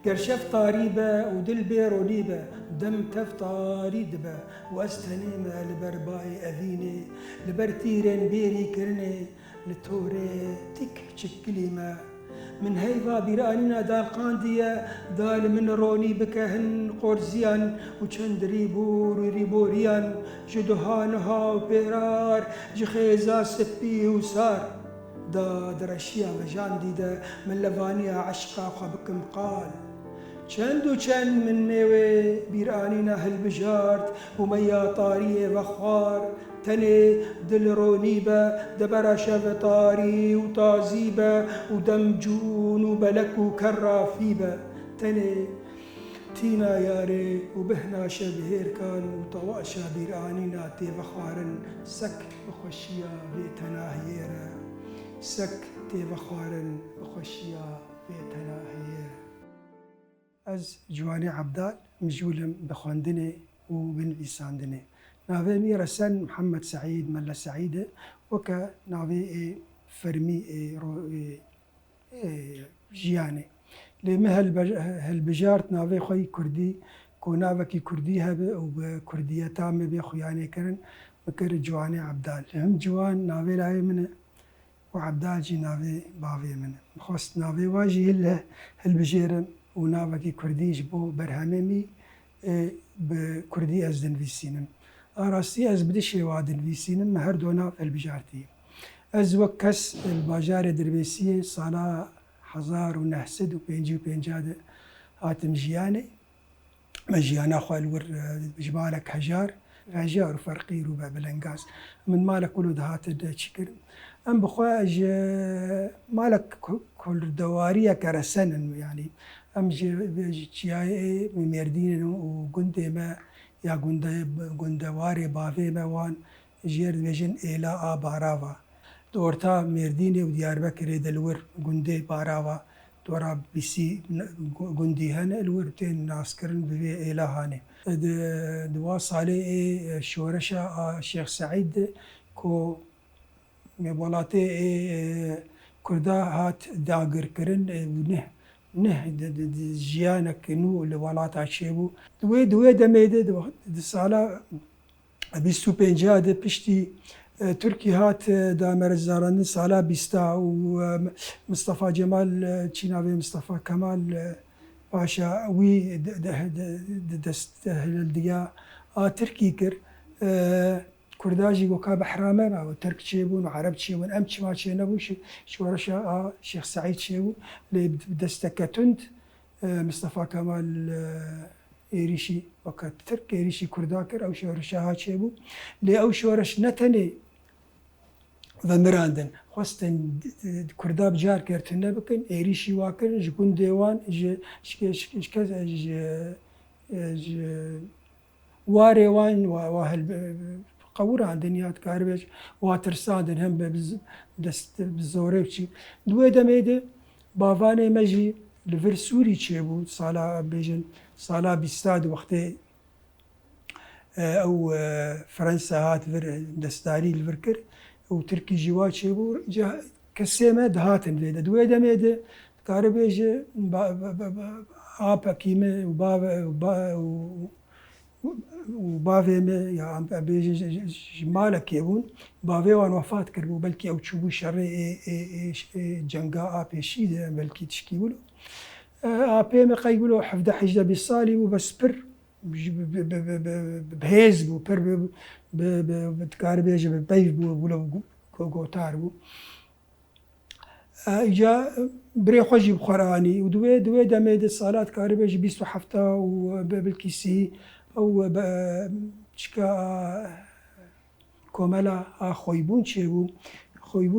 كرشف طاريبة ودل بيرونيبة دم تفطاري دبا واستنيمة لبرباي أذيني لبرتيرين بيري كرني لتوري تك شكليمة من هيفا بيرانينا دال قاندية دال من روني بكهن قرزيان وچند ريبور ريبوريان جدهانها وبيرار جخيزا سبي وسار دا درشيا وجان ديدا من لفانيا عشقا وخبكم قال چند و چند من ميوي بيرانينا هالبجارت وميا طاريه وخوار تني دل رونيبة دبرا شفتاري وطازيبة ودمجون وبلك وكرافيبة تني تينا ياري وبهنا شبهير كان وطواشا بيرانينا تيفخارن سك وخشيا بيتنا هيرا سك تيفخارن وخشيا بيتنا هيرا از جواني عبدال مجولم بخواندني وبنفيساندني نافي ميرسن محمد سعيد ملا سعيدة وكا نافي فرمي جياني لما هالبجارت نافي خوي كردي كونافكي كردي هبه وبكردية تامة بخوياني كرن بكر جواني عبدال هم جوان نافي لاي منه وعبدال جي نافي بافي منه خواست نافي واجي هالبجيرم ونافكي كردي جبو برهممي بكردي از دنفيسينم راستی از بدیشی وادن ویسینم هر دونا البجارتی از وکس الباجار دربیسی سالا 1955 هاتم جیانه مجیانا خوالور جبالك هجار فرقي روبا بلنقاس من مالك كله دهات تشكر ام بخواج مالك كل دواريه كرسن يعني ام جي ميردين وقندي ما يا گندواری بافی موان جیر ویژن ایلا آباراوا دورتا مردینی و دیاربکر دلور گنده باراوا دورا بیسی گندی هن الور تین ناسکرن بوی ایلا هانه دوا ساله شورشا شیخ سعید کو مبالاته کردا هات داگر کرن نه جيانك نو الولات عشيبو دوي دميده دو سالا بيستو بينجاد بشتي تركي هات دامر الزاران سالا بيستا ومصطفى جمال تشيناوي مصطفى كمال باشا وي دست الديا تركي كر كرداجي وكا بحرامه او ترك شيبون وعرب شيبون ام ما شي نبوش شورشا شيخ سعيد شيبو دستكتند مصطفى كمال ايريشي وكا ترك ايريشي كرداكر او شورشا ها شيبو لي او شورش نتني ومراندن خواستن كرداب جار كرتن بكن ايريشي واكن جكون ديوان واري وان واهل قورة دنيات كاربيج واترساندن هم دست بزوره بشي دوي دميده بافاني مجي لفر سوري تشيبو صالا بيجن صالا بيستاد وقتي او فرنسا هات فر دستاري الفركر وتركي جوا تشيبو كسيمه دهاتن ليدا دوي دميده كاربيج ابا كيمه وبافي يا عم بيجي مالك يبون بافي وان وفات كربو بلكي او تشوفو شري جنگا ابي شيده بلكي تشكيولو ابي ما قيقولوا حفده حجده بالصالي وبس بر بهيز بو بر بتكاربيج ببيف بو كوغوتاربو جا بري خوجي بخراني ودوي دميد الصالات كاربيج بيستو حفته وبالكيسي او چکا کوملا خویبون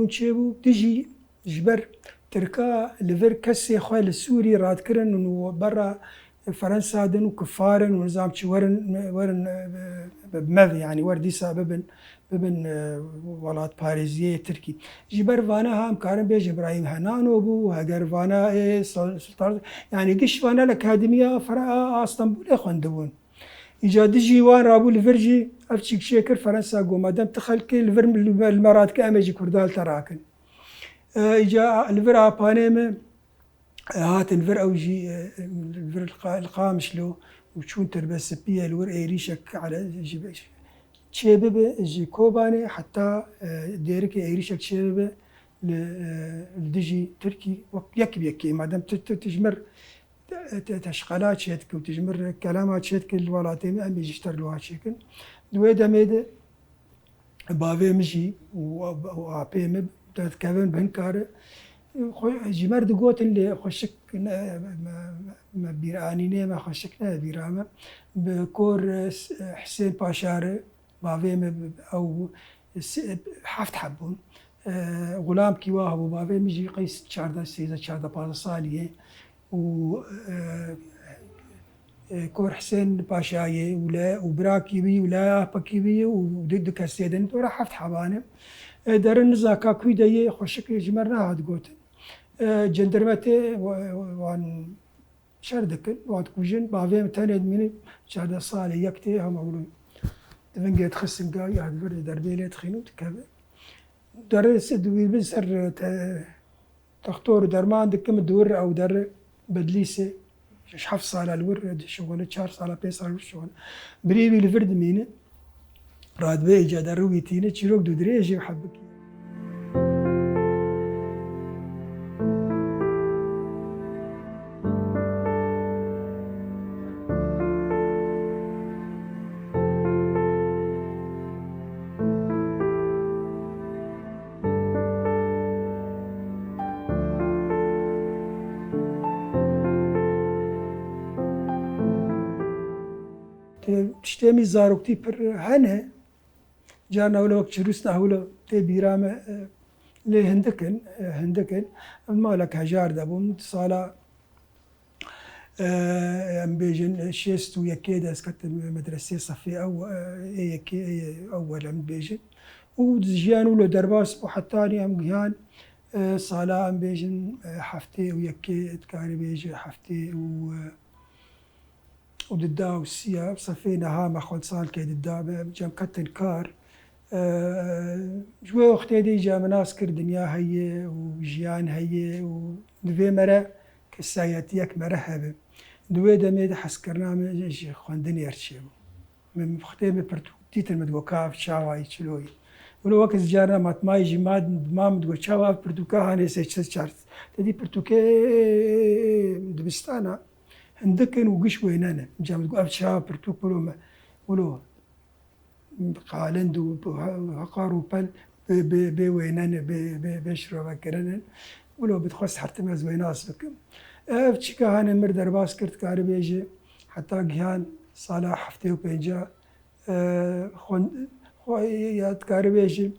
چیبو تجي جبر تركا لفر كسي خوال السوري راد كرن و برا فرنسا دن وكفارن ونظام شي ورن بمذ يعني ورديسا ببن ولات باريزيه تركي جبر فانا هم كارن بيج ابراهيم هنانو بو هاجر فانا سلطان يعني قش فانا الاكاديميه فرا اسطنبول خوندبون إيجاد جيوان رابو الفرجي أفتشيك شيكر فرنسا قوما دام تخلكي الفر المرات كأمجي كردال تراكن إجا الفر أبانيم هات الفر أو جي الفر القامش له وشون تربس بيه الور إيريشك على شباب جي كوباني حتى ديرك إيريشك شباب لدجي تركي يكي ما دام تجمر تشغالات شتك وتجمر كلامات شتك الولاتين أمي يشتر لوها شكل دويدا ميدا بافي مشي وعبيم تتكلم بهنكار جمر دقوت اللي خشك ما بيرانيني ما خشكنا بيرامة بكور حسين باشار بافي أو حفت حبون غلام كيواه أبو بافي مجي قيس شاردا سيزا شاردا بازصالية و كور حسين باشاية ولا وبراكيبي ولا باكيبي وضد كاسيدن تورا حفت حبانه دارن زاكا كويداي خوشك جمرنا هاد قوتن جندرمتي وان شردك وان كوجن بافيم تاني ادميني شاردا صالي يكتي هم اولو دفنجي تخسن قاي هاد برد دربيلي تخينو تكابي درس دوي بسر تختور درمان دكم دور او در بدليسي شحف صالة الورد شغل شهر صالة بيصال شغل بريبي الفرد مينه راد بي جا درويتينه تشيروك دو دريجي وحبك تشتمي زاروكتي بر هنه جانا ولا وقت شروسنا ولا تبيرامه هندكن مالك هجار دابون صالا ام بيجن شيست ويكيدا اسكت مدرسة صفي او يكي اول ام بيجن وجيان ولا درباس وحتاني ام جيان صالا ام بيجن حفتي ويكي تكاري بيجي حفتي وددا والسيا صفينا هاما خل صال كي ددا جام كتن كار جوا وقت دي جا مناس كر دنيا هي وجيان هي ودوي مرة كساياتيك مرحبا دوي دميد حسكرنا من خواندني ارشيو من مختبه برتو تيتر مدوكاف شاواي شلوي ولو وقت جارنا ما يجي ما مدو شاواف برتوكا هاني سيتشارت تدي برتوكا دبستانا عندكن وقش وينانا جام تقول أبشا برتوك ولو قالند وهقار وبل بوينانا بشرب كرنا ولو بتخص حتى ما زويناس بكم أفتشكا هانا مردر باس كرت كاربيجي حتى جهان صلاح حفتي وبيجا خون خويات كاربيجي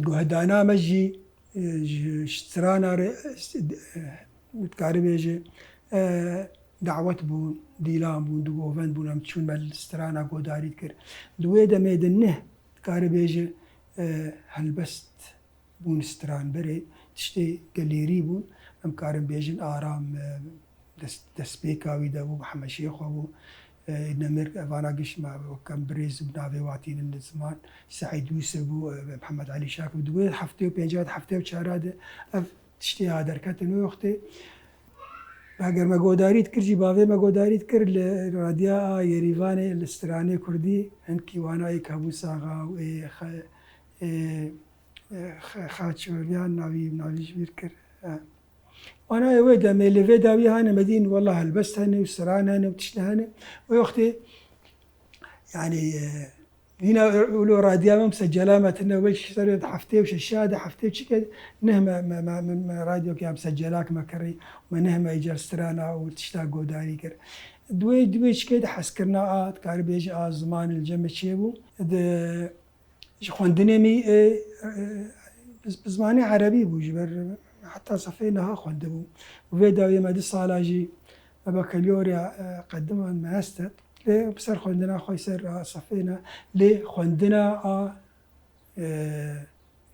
قهدانا مجي اشترانا متكاربيجي دعوت بون ديلام بون دوغوفن بون امتشون بالسترانا قوداري كر دويدا ميدنه تكاربيجي هلبست بون ستران بري تشتي قليري بون ام كارم بيجن آرام دسبيكاوي دابو محمد شيخ وابو نمر فاناقش مع كم بريز بنافي واتين الزمان سعيد يوسف ومحمد علي شاكر دوي حفتي وبيجات حفتي وشارade تشتي هذا كاتن وقتي اگر ما گوداریت کرجی باوی ما گوداریت کر رادیا یریوان الاسترانه کردی هنکی وانا کابوس آقا و خاچوریان ناوی جبیر کر وانا ويدا ميلي فيدا ويانا مدين والله هلبست هني وسران هني وتشنا هني ويختي يعني هنا ولو راديو مسجلة مثلا وش صارت حفتي وش الشهادة حفتي وش كذا نهما ما راديو كي مسجلاك ما كري ونهما يجر سترانا وتشتاق وداري كر دوي وش كذا حسكرنا كاربيج زمان الجمع شيبو ده خوندني مي بزماني عربي بوجبر حتى صفينا خوندبو وفيدا يما دي صالاجي بكالوريا قدموا ماستر ليه بصير خوندنا خوي يصير صفينا ليه خوندنا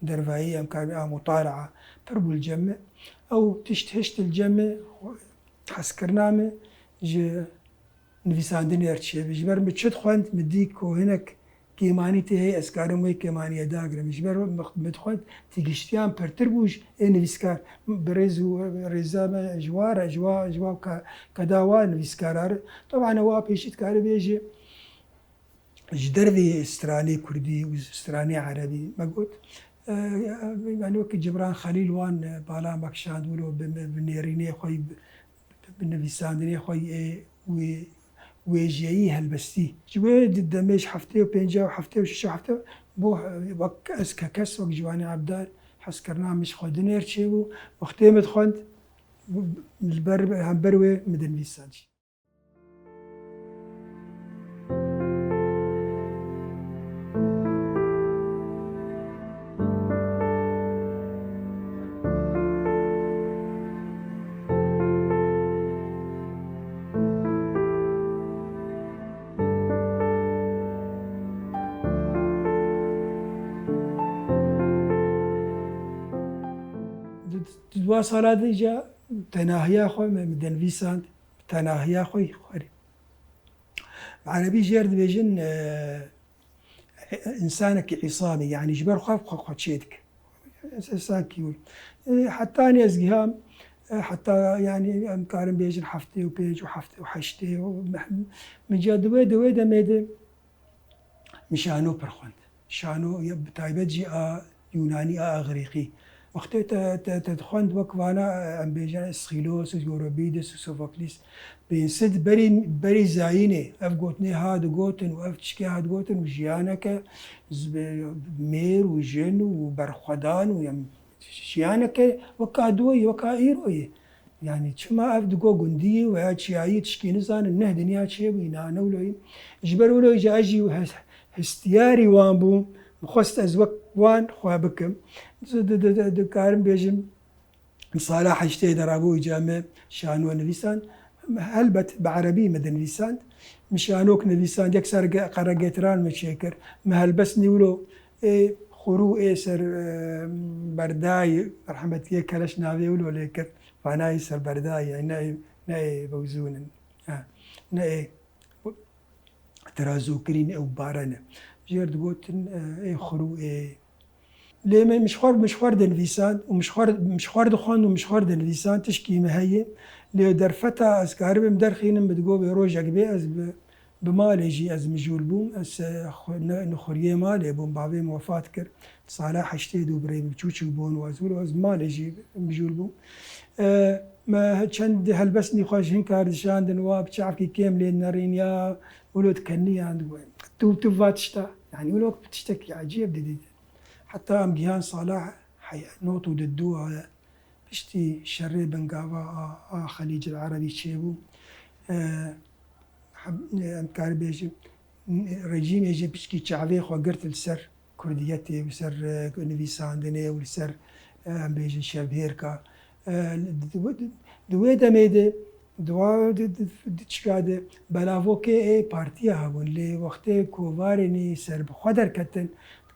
درفاية أمكان مطالعة تربو الجمع أو تشتهشت الجمع حسكرنامه نفيسان دنيا ارتشي بجبر متشد خوند مديك وهناك كيماني تهي اسكارم وي كيماني داغر مش بر مدخل تيجشتيان برتربوش نفسكار بريزو ريزا جوار جوا كداوا نفسكار طبعا هو بيشت كار بيجي جدربي استراني كردي واستراني عربي ما قلت يعني وقت جبران خليل وان بالا مكشاند ولو بنيريني خوي بنفساندني خوي ويجي هالبستي جوي دميش حفتي وبينجا وحفتي وشيشة حفتي بو وك اسكا كس وك جواني عبدال حسكرنا مش خدنير شيبو وقتي مدخند البر هم بروي مدن فيسانجي دوا صلاة ديجا تناهيا خوي مدن فيساند تناهيا خوي خوري عربي جيرد بيجن إنسانك عصامي يعني جبر خاف خدشيتك إنسان كيول حتى أنا أزجهام حتى يعني أمكارن بيجن حفتي وبيج وحفتي وحشتي من جا دوي دميدي مشانو برخوند شانو بتايبجي يوناني أغريقي وقت تدخوند وكوانا أم بيجن اسخيلوس ويوروبيدس وسوفوكليس بينسد بري زاينه اف قوتني هاد قوتن واف تشكي هاد قوتن وجيانك مير وجن وبرخدان ويم جيانك وكادوي وكايروي يعني شما اف دقو قندي وهاتشياي تشكي نزان النه دنيا شي وينا نولوي جبروا له جاجي هستياري وانبو مخست ازوك وان خوابكم دكارم بيجم صلاح اشتي درابو جامع شانو نفيسان هلبت بعربي مدن نفيسان مشانوك نفيسان يكسر قرقتران مشيكر مهلبس نيولو خرو سر برداي رحمتي كلش نافي ولو ليكر فانا سر برداي ناي بوزون ناي ترازو كرين او بارنا جيرد قوتن خرو ليه مشوار دنفيسان ومشوار دخان ومشوار دنفيسان تشكي مهية ليه درفتا از كهرب مدر خينم بتقو بروجك بي از بمال يجي از مجول بوم از نخوريه مال بوم بابي موفات كر صلاح اشتيد وبري بتشوشو بون وازولو از مال يجي مجول بوم ما چند هلبسني خوش هين كاردشان دنوا بتشعفكي كيم لين نارين يا ولو تكني عند تو فاتشتا يعني ولو بتشتكي عجيب دي حتى أم جيهان صلاح حي نوتو ددوها بشتي شري بنقابا خليج العربي شيبو أم كاربيجي رجيم يجي بشكي شعبي خو قرت السر كرديتي وسر نفيساندني والسر أم بيجي شبهيركا دويدا ميدي دوا دشكاده بلافوكي بارتيا هون لي وقتي كوفارني سر بخدر كتن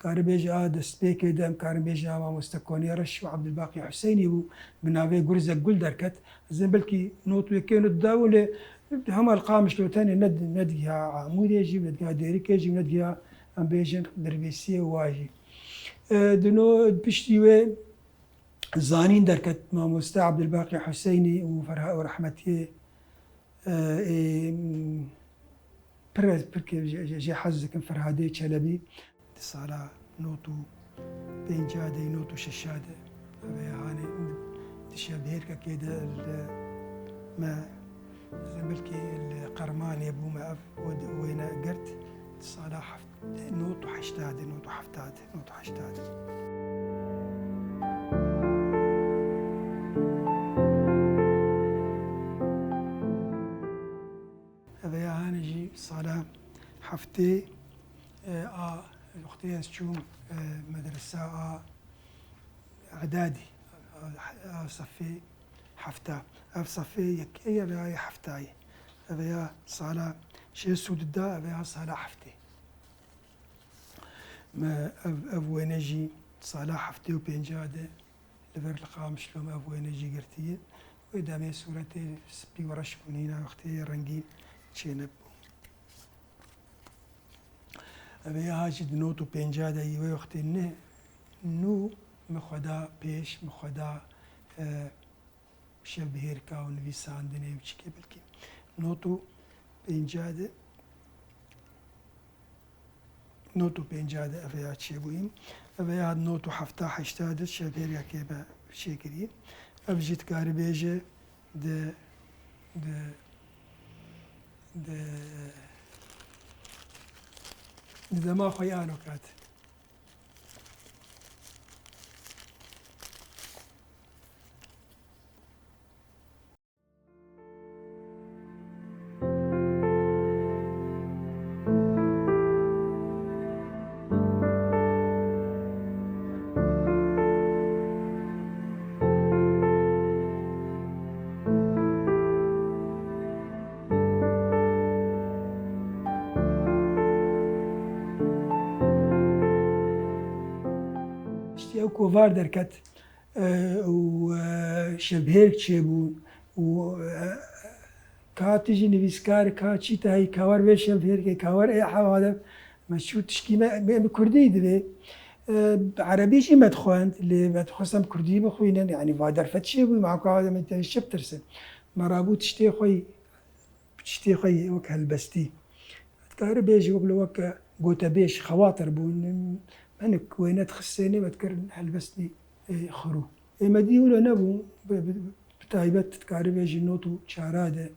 كاربيجا دستيك دم كاربيجا مستكوني رش وعبد الباقي حسيني بنافي غرزة قل دركت زين بلكي نوت ويكين الدولة هم القامش لو تاني ندقها عمود يجي ندقها ديريك يجي ندقها ام بيجن دربيسية واجي دنو بشتي زانين دركت ما مستا عبد الباقي حسيني وفرها ورحمتي بركي جي حزك فرهادي شلبي صلاة نوتو بينجادي نوتو ششادة يعني تشابهيرك كده ما زملكي القرمان يبو ما وين قرت صلاة نوتو حشتاد نوتو حفتاد نوتو حشتاد هذا يا هانجي صلاة حفتي وقتها شوم مدرسة إعدادي صفي حفتة أف صفي يكية بهاي حفتاي هذا صالة شيء سود دا هذا صالة حفتي ما أفوينجي صالة حفتي وبينجادة لفر القام شلوم أفوينجي قرتيه وإدامي سورتي سبي ورش هنا وقتها رنجين شينب أبي هاجد نوتو بينجادة يوي وقت نو مخدا بيش مخدا شبهير كاون فيسان دنيا وشكي بلكي نوتو بينجادة نوتو بينجادة أبي هاتشي بوين أبي هاد نوتو حفتا حشتادة شبهير يكيبا شكري أبجيت كاري بيجي د دما خويانو كات اشتياو كوفار دركت وشبهير تشيبون و كاتجي نفيسكار كاتشي تاي كاور بيش شبهير كي كاور اي حوادث مشو تشكي ما كردي دبي عربيش ما تخوانت اللي ما تخصم كردي بخوينا يعني فادر فتشي بو معك هذا من تشب ترسل مرابو تشتي خوي وك هالبستي تكار بيجي وقلو وك قوتا بيش خواطر بون أنك وين تخسيني بتكر هالبستني خرو ما دي ولا نبو بتايبت تكار بيجي نوتو شاراده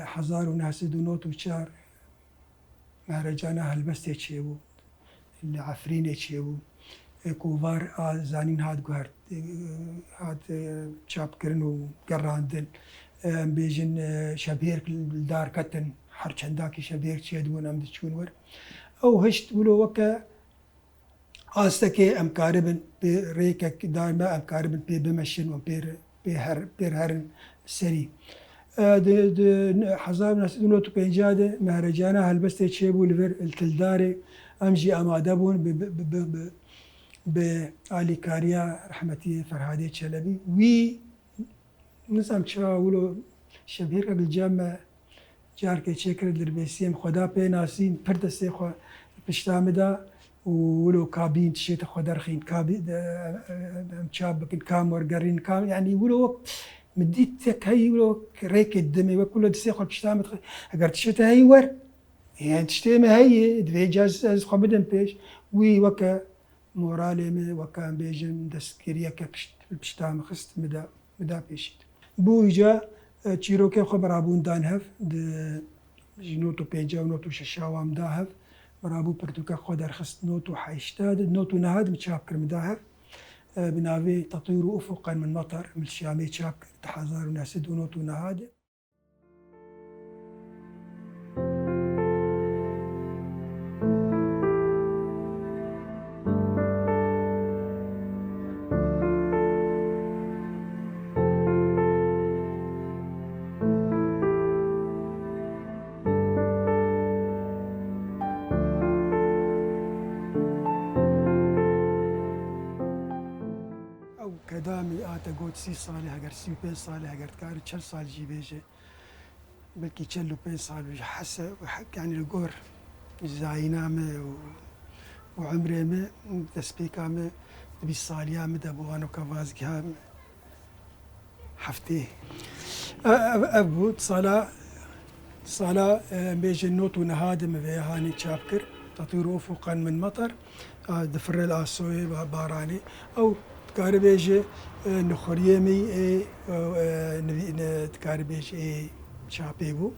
حزار وناس دو نوتو شار مهرجانا هالبستي تشيبو اللي عفريني تشيبو كوفار زانين هاد قهر هاد شاب كرنو قراندن بيجن شبير الدار كتن حرشنداكي شبير تشيدون أم تشون ور أو هشت ولو وكا آستكي أم كاربن بريكك دائما أم كاربن بمشن وبير هرن سري حزار ناس دونوتو بينجاده مهرجانا هالبستي تشيبو لفر التلداري أمجي أمادبون بآلي كاريا رحمتي فرهادي تشلبي وي نظام تشاولو شبير قبل جامع جار كي شكر دربيسيم خدا بي ناسين برد سيخو بشتامدا ولو كابين تشيت خدا رخين كابي مشاب بكن كامور قرين كام يعني ولو مديت هي ولو ريك الدمي وكل سيخو بشتامد اگر تشيت هي ور يعني تشتي هي دفي جاز خبدن بيش وي وكا مورالي مي وكا بيجن دسكريا بشتام خست مدا بيشيت بوجا تشيروكي خبر ابون دانهف نوتو بيجا ونوتو ششاوام داهف مرابو برتوكا خدر خست نوتو حيشتاد نوتو نهاد متشابكر مداهف بنافي تطير افقا من مطر من الشامي تشابكر تحذر وناسد ونوتو نهاد كدامي قوت 6 صالح اگر 35 صالح اگر كار 4 صال جي بيجي بلكي تشلو 5 صال حسه يعني القور زاينامه وعمري ما تسبيكامه بالصاليامه دبوانو كافازكها حفتيه ابو صلاة بيجي النوت ونهادم هاني تشابكر تطير افقا من مطر دفر الاسوي باراني او تكاربيجي نخوريمي تكاربيجي شابيبو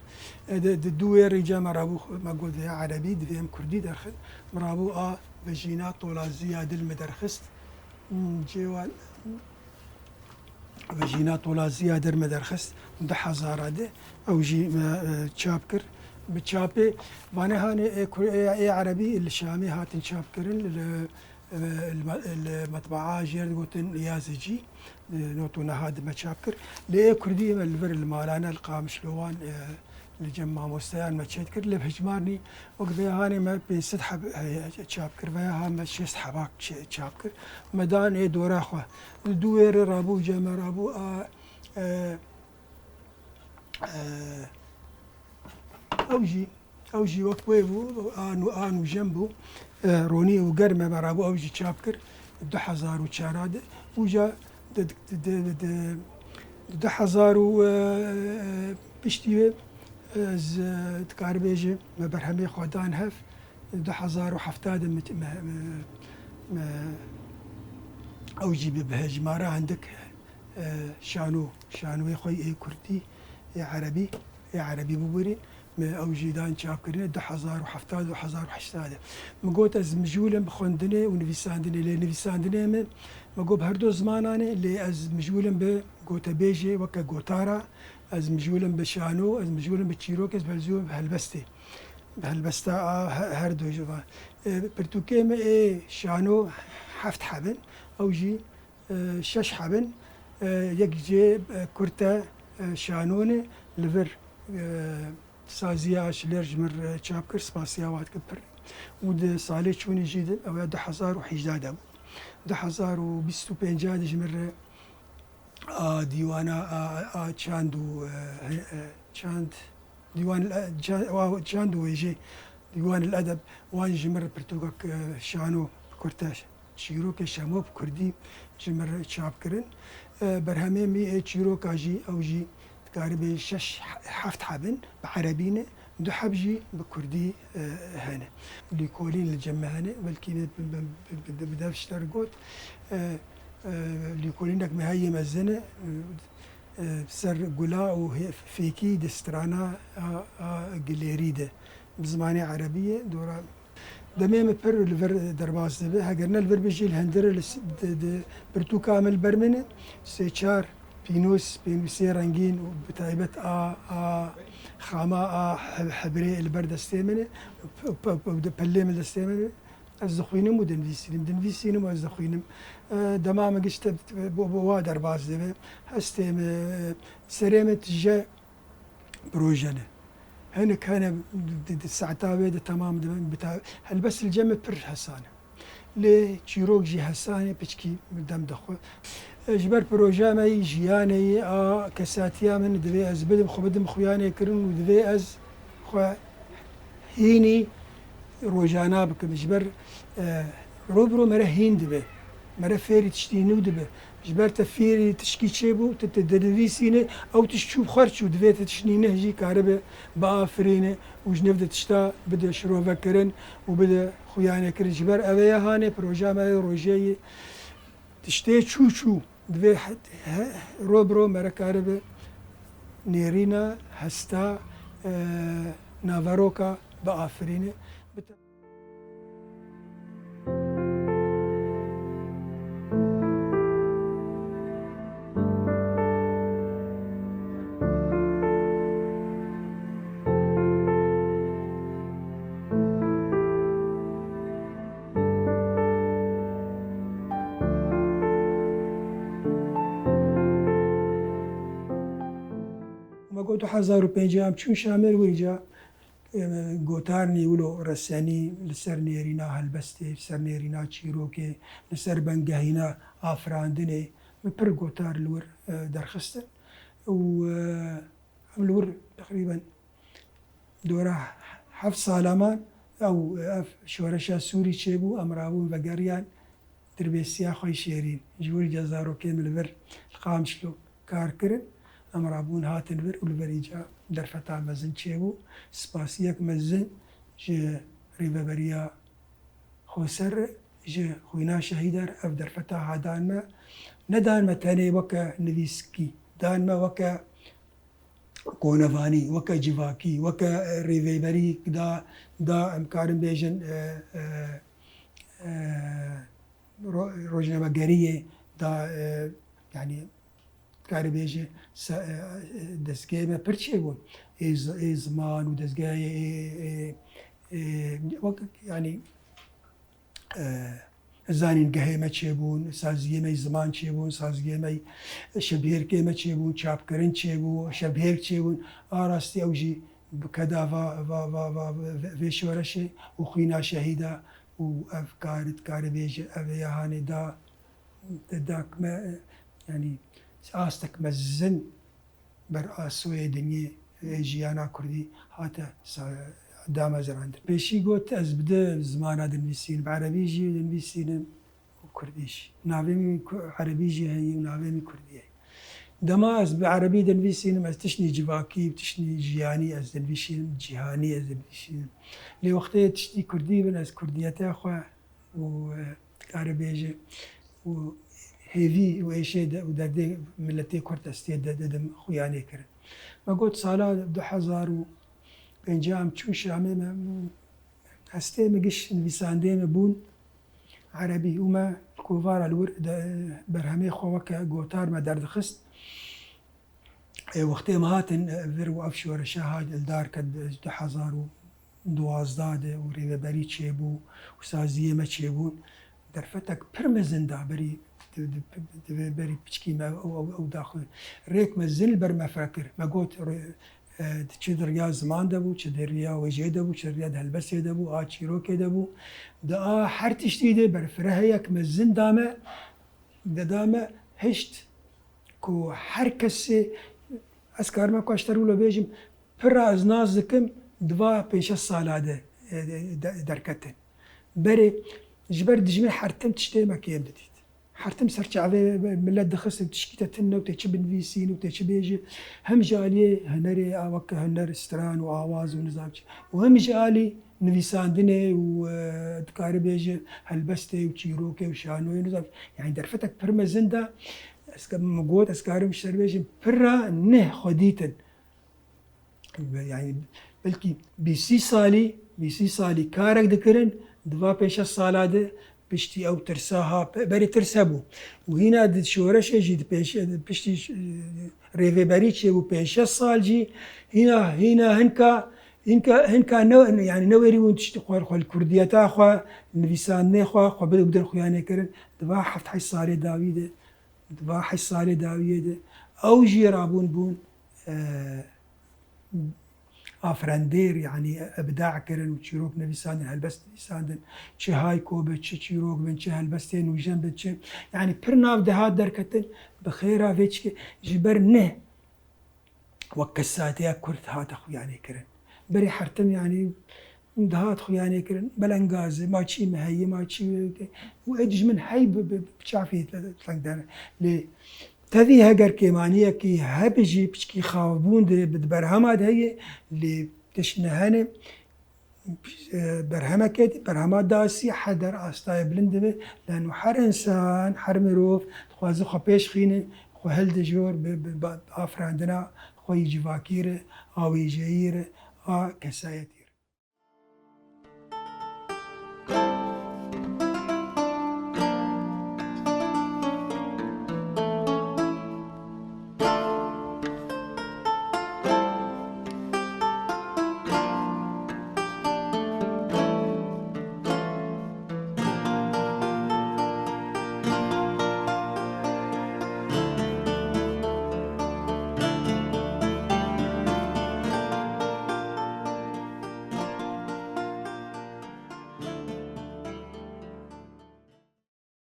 دوير رجال مرابو ما قلت فيها عربي دفهم كردي درخل مرابو فجينا طولا زياد المدرخست جوال فجينا طولا زياد المدرخست ده حزارة او جي تشابكر بتشابي وانا هاني اي عربي الشامي هاتن شابكرن المطبعة جير قوتن يازجي نوتونا هاد ما شابكر ليه كردي الفر المالانا القامش لوان لجمع مستيان ما تشكر اللي بهجمارني وقبل هاني ما بيسحب شابكر وياها ما شيسحبك شابكر مدان ايه دورا خو دوير رابو جمع رابو اوجي او جی وقوی بو آنو جنبو رونی و گرمه برابو او جی چاپ کر 2004 وجا 2000 پشتی از تکار بیجه ما برهمی خودان هف 2070 او جی بهجماره عندك شانوی خوی کردی عربی ببرین ما او جی دان چاپ کرنه 2070 2080 مگوت از مجولم بخوندنه و نویساندنه لی نویساندنه من مگو بهردو زمانانه لی از مجولم به گوتا بیجه وکا گوتارا از مجولم بشانو از مجولم بچیروک از بلزوم بهالبستا هر دو جوان برتوكي ما شانو حفت حبن او جي شش حبن يك جي كرتا شانوني لفر سازيا شلير جمر تشابكر سباسيا وات كبر ود صالي شوني جيد او 2011 2025 جمر ديوانا تشاندو تشاند ديوان ويجي ديوان الادب وان جمر برتوكك شانو كرتاش شيروك شاموب كردي جمر شاب كرن برهمي مي شيروك اجي او جي تقارب شش حفت حبن بعربينه دو حبجي بكردي هنا ليكولين الجمع هنا بلكي بدافش ترقوت ليكولينك مهي مزنه سر قلا وفيكي دسترانا قليريده بزماني عربية دورا دميم بر الفر درباز دبي هاجرنا الفر بيجي الهندر برتو كامل برمنه سيشار بينوسي رنجين بتايبت خاما حبري البرد استيمنه بليم الاستيمنه الزخوينم دنفيسينم والزخوينم دمام قشت بوادر باز دبي هستيم سريمة جا بروجنه هنا كان الساعة بيد تمام بتاع هل بس الجمع بر حسانة لي تشيروك جي حسانة بتشكي دم دخو جبر بروجا ماي جياني كساتيا من دبي از بدم خبدم خوياني كرن ودبي از خو هيني روجانا بك جبر روبرو مرة هين دبي مرة فيري تشتينو دبي جبر تفيري تشكي تشيبو تدريسينه او تشوف خرشو دفيت تشنينه جي كهرباء بافرينه وجنبدا تشتا بدا شرو فكرن وبدا خويانه كرن جبر اويا هاني بروجا ماي روجي تشتي شو دفي روبرو مرة كهرباء نيرينا هستا نافاروكا بافرينه قلت 2005 چون شامل ويجا قوتارني ولو رساني لسر نيرينا هالبستي لسر نيرينا تشيروكي لسر بنقهينا افراندني بر قوتار الور درخستن و الور تقريبا دورة حف صالمان او شورشا سوري تشيبو امرابون وقريان دربيسيا خوي شيرين جوري جزارو كامل ver القامشلو كاركرن امرابون هاتن ver والفريجا درفتا مزن تشيبو سباسيك مزن جي ريفابريا خوسر جي خوينا شهيدر اف درفتا هادان ما ندان ما تاني وكا نفيسكي دان ما وكا كونفاني وكا جيفاكي وكا ريفابري دا امكارن بيجن روجنا مقارية دا يعني كاري بيجي دزقاي ما برشي بون اي زمان ودزقاي يعني زانين قهي ما تشيبون سازيه ما زمان تشيبون سازيه ما شبهير كي ما تشيبون شاب كرن تشيبون شبهير تشيبون راستي اوجي بكذا في شورشي وخينا شهيدا وافكار تكاري بيجي ابي هاني داك ما يعني آستك مزن بر آسوی دنیا جیانا کردی هاته دامەزراند پێشی گوت ئەس بدە زمانە دەنویسین عەرەبیژی دەنویسینم و کوردیشی ناوێمی عەرەبیژی هەیە و ناوێمی کوردی هەیە دەما ئەس بە عەرەبی دەنویسینم ئەس تشتی جیواکی و تشتی ژیانی ئەس دەنویسینم جیهانی ئەس دەنویسینم لێ وەختەیە تشتی کوردی بن ئەس کوردیەتە خوا و کارە بێژە و هێوی و ئێشێ و دەردێ ملەتێ کورد ئەستێ دەدەم خویانێ کرد مەگوت ساڵا 2005 چوون شامێ هەستێ مەگەشت نویساندێمە بوون عەرەبی ومە کۆڤارە لور بەرهەمەی خۆوەکە گۆتارمە دەردەخست وەختێ هاتن ڤر و ئەف شۆرەشە هات ئەلدار کرد 2012 و ڕێوەبەری چێبوو و سازیێمە چێبوون دەرفەتێک پڕ مەزندا بەری پچکیمە ئەو داخۆ ڕێکمە زل بەرمەفە کرد مەگوت چ دڕیا زمان دەبوو چ دەریا وێژێ دەبوو چ ڕیا هەلبەسێ دەبوو ئا چیرۆکێ دەبوو دا هەر تشتی دێ بەرفرە هەیەکمە زندامە دەدامە هشت کو هەر کەسێ ئەس کارمە کۆشتەر و لە بێژم پڕە ئەز ناز دکم دوا پێنج ساڵادە دەرکەتن بەرێ ji ber dijimê hertim tiştê me kêm didît hertim serçavê millet dixist tişkî te tin ne tê çi binivîsîn û tê çi bêjî hem ji aliyê hunerê aweke huner stran û awaz û nizam çi û hem ji alî nivîsandinê û dikarî bêje helbestê û çîrokê û şanoyê nizam yani derfetek pir mezin da got ez karim ji serbêjim pira neh xwedîtin yani belkî bîsî salî karek dikirin دوا پێش ساڵادە پشتی ئەو ترساها بەری ترسە بوو و هینا شۆرەشێژی پشتی ڕێوێبەری چێ بوو پێش ساڵجی هینا هەنکا ینی نەوەری ون تشتی خوارخۆل کوردیەتا خوا نویسانێ خوا بدەن خویانێکردن دوا هەفت ساڵێ داویدە دوا حی ساڵێ داویێدە ئەو ژێرابوون بوون ئافرەندێر یعنی ئەبداعکردن و چیرۆک نویساندن هەلبەست نویساندن چه های کۆبە چه چیرۆک بن چه هەلبەستێ نوژەن بن چه یعنی پڕ ناو دەهات دەرکەتن بە خێرا vêçikê ji ber neh wek kesatiya Kurd hate xuyanêkirin berê hertim yanî dihat xuyanêkirin belengazê maçî me heye maçî û ê ji min hey bi çavê teng dere lê tevî heger kêmaniyekî hebe jî piçkî xavbûn di berhema de heye lê tişnehenê berhemekê berhema dasî heder astayê bilind dibe lano her insan her mirov dixwaze xwe pêş xîne xwe hildijor bi afirandina xwe yî civakî re a wêjeyî re a kesayetî